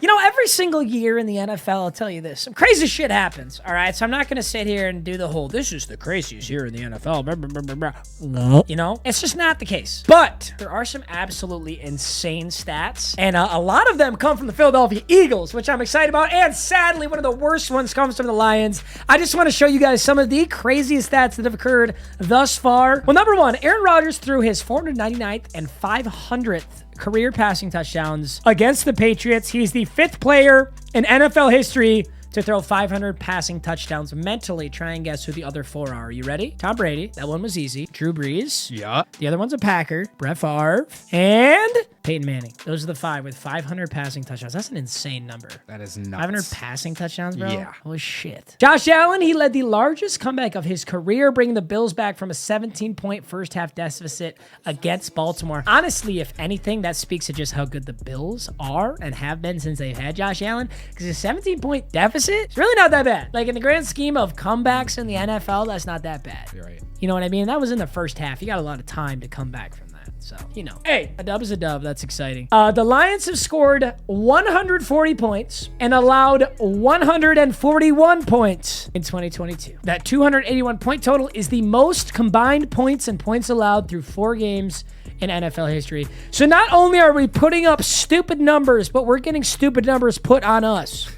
You know, every single year in the NFL, I'll tell you this, some crazy shit happens, all right? So I'm not going to sit here and do the whole, this is the craziest year in the NFL, blah, blah, blah, blah, blah. No. You know, it's just not the case. But there are some absolutely insane stats, and a lot of them come from the Philadelphia Eagles, which I'm excited about, and sadly, one of the worst ones comes from the Lions. I just want to show you guys some of the craziest stats that have occurred thus far. Well, number one, Aaron Rodgers threw his 499th and 500th career passing touchdowns against the Patriots. He's the 5th player in NFL history to throw 500 passing touchdowns. Mentally, try and guess who the other 4 are. You ready? Tom Brady. That one was easy. Drew Brees. Yeah. The other one's a Packer. Brett Favre. And Peyton Manning. Those are the 5 with 500 passing touchdowns. That's an insane number. That is nuts. 500 passing touchdowns, bro? Yeah. Holy shit. Josh Allen, he led the largest comeback of his career, bringing the Bills back from a 17-point first-half deficit against Baltimore. Honestly, if anything, that speaks to just how good the Bills are and have been since they've had Josh Allen, because a 17-point deficit, it's really not that bad. Like, in the grand scheme of comebacks in the NFL, that's not that bad. You're right. You know what I mean? That was in the first half. You got a lot of time to come back from that. So, you know. Hey, a dub is a dub. That's exciting. The Lions have scored 140 points and allowed 141 points in 2022. That 281 point total is the most combined points and points allowed through 4 games in NFL history. So not only are we putting up stupid numbers, but we're getting stupid numbers put on us.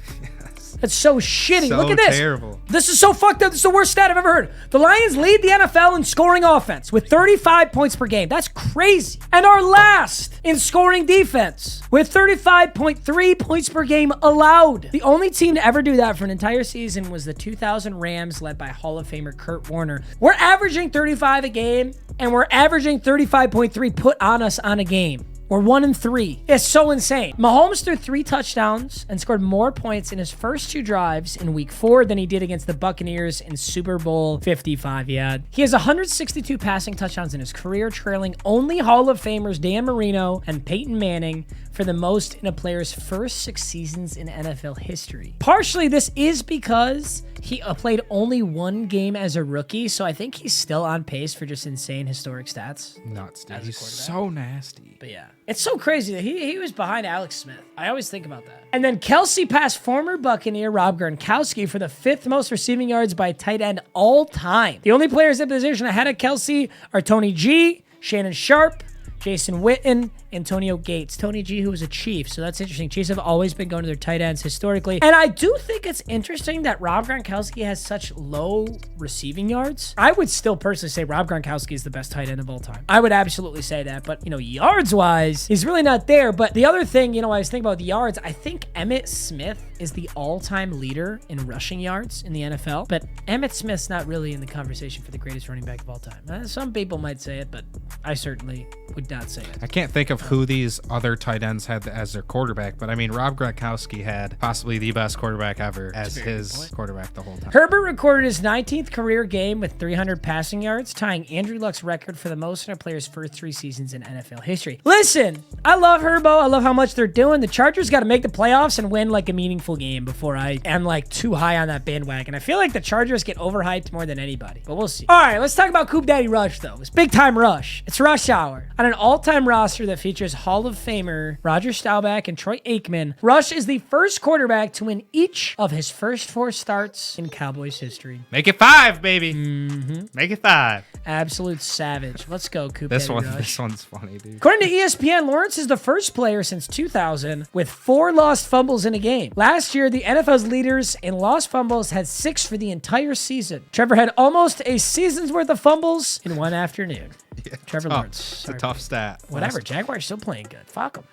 That's so shitty. So Look at this. terrible. This is so fucked up. This is the worst stat I've ever heard. The Lions lead the NFL in scoring offense with 35 points per game. That's crazy. And are last in scoring defense with 35.3 points per game allowed. The only team to ever do that for an entire season was the 2000 Rams, led by Hall of Famer Kurt Warner. We're averaging 35 a game, and we're averaging 35.3 put on us on a game. We're 1-3. It's so insane. Mahomes threw 3 touchdowns and scored more points in his first 2 drives in week 4 than he did against the Buccaneers in Super Bowl 55. Yeah. He has 162 passing touchdowns in his career, trailing only Hall of Famers Dan Marino and Peyton Manning for the most in a player's first 6 seasons in NFL history. Partially, this is because he played only 1 game as a rookie, so I think he's still on pace for just insane historic stats. Nuts, dude. He's so nasty. But yeah, it's so crazy that he was behind Alex Smith. I always think about that. And then Kelsey passed former Buccaneer Rob Gronkowski for the 5th most receiving yards by a tight end all time. The only players in position ahead of Kelsey are Tony G, Shannon Sharp, Jason Witten, Antonio Gates. Tony G, who was a Chief, so that's interesting. Chiefs have always been going to their tight ends historically. And I do think it's interesting that Rob Gronkowski has such low receiving yards. I would still personally say Rob Gronkowski is the best tight end of all time. I would absolutely say that, but, you know, yards-wise, he's really not there. But the other thing, you know, I was thinking about the yards, I think Emmitt Smith is the all-time leader in rushing yards in the NFL, but Emmitt Smith's not really in the conversation for the greatest running back of all time. Some people might say it, but I certainly would not say it. I can't think of who these other tight ends had as their quarterback, but I mean, Rob Gronkowski had possibly the best quarterback ever as his quarterback the whole time. Herbert recorded his 19th career game with 300 passing yards, tying Andrew Luck's record for the most in a player's first 3 seasons in NFL history. Listen, I love Herbo. I love how much they're doing. The Chargers got to make the playoffs and win like a meaningful game before I am like too high on that bandwagon. I feel like the Chargers get overhyped more than anybody, but we'll see. All right, let's talk about Coop Daddy Rush, though. It's big time rush. It's rush hour. On an all-time roster that features Hall of Famer Roger Staubach and Troy Aikman, Rush is the first quarterback to win each of his first 4 starts in Cowboys history. Make it 5, baby. Mm-hmm. Make it 5. Absolute savage. Let's go, Coop Daddy Rush. This one's funny, dude. According to ESPN, Lawrence is the first player since 2000 with 4 lost fumbles in a game. Last year, the NFL's leaders in lost fumbles had 6 for the entire season. Trevor had almost a season's worth of fumbles in one afternoon. Yeah, Trevor Lawrence. It's a tough stat. Whatever. Jaguars still playing good. Fuck him.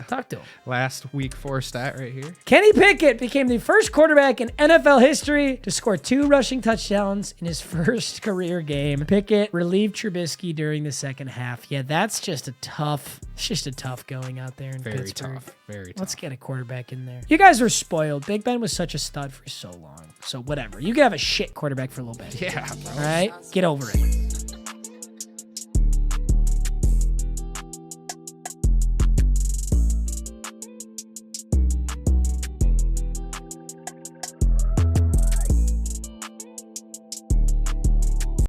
Talk to him. Last week 4 stat right here. Kenny Pickett became the first quarterback in NFL history to score 2 rushing touchdowns in his first career game. Pickett relieved Trubisky during the second half. Yeah, that's just a tough going out there in Pittsburgh. Very tough. Let's get a quarterback in there. You guys were spoiled. Big Ben was such a stud for so long. So whatever. You can have a shit quarterback for a little bit. Yeah, bro. All right? Get over it.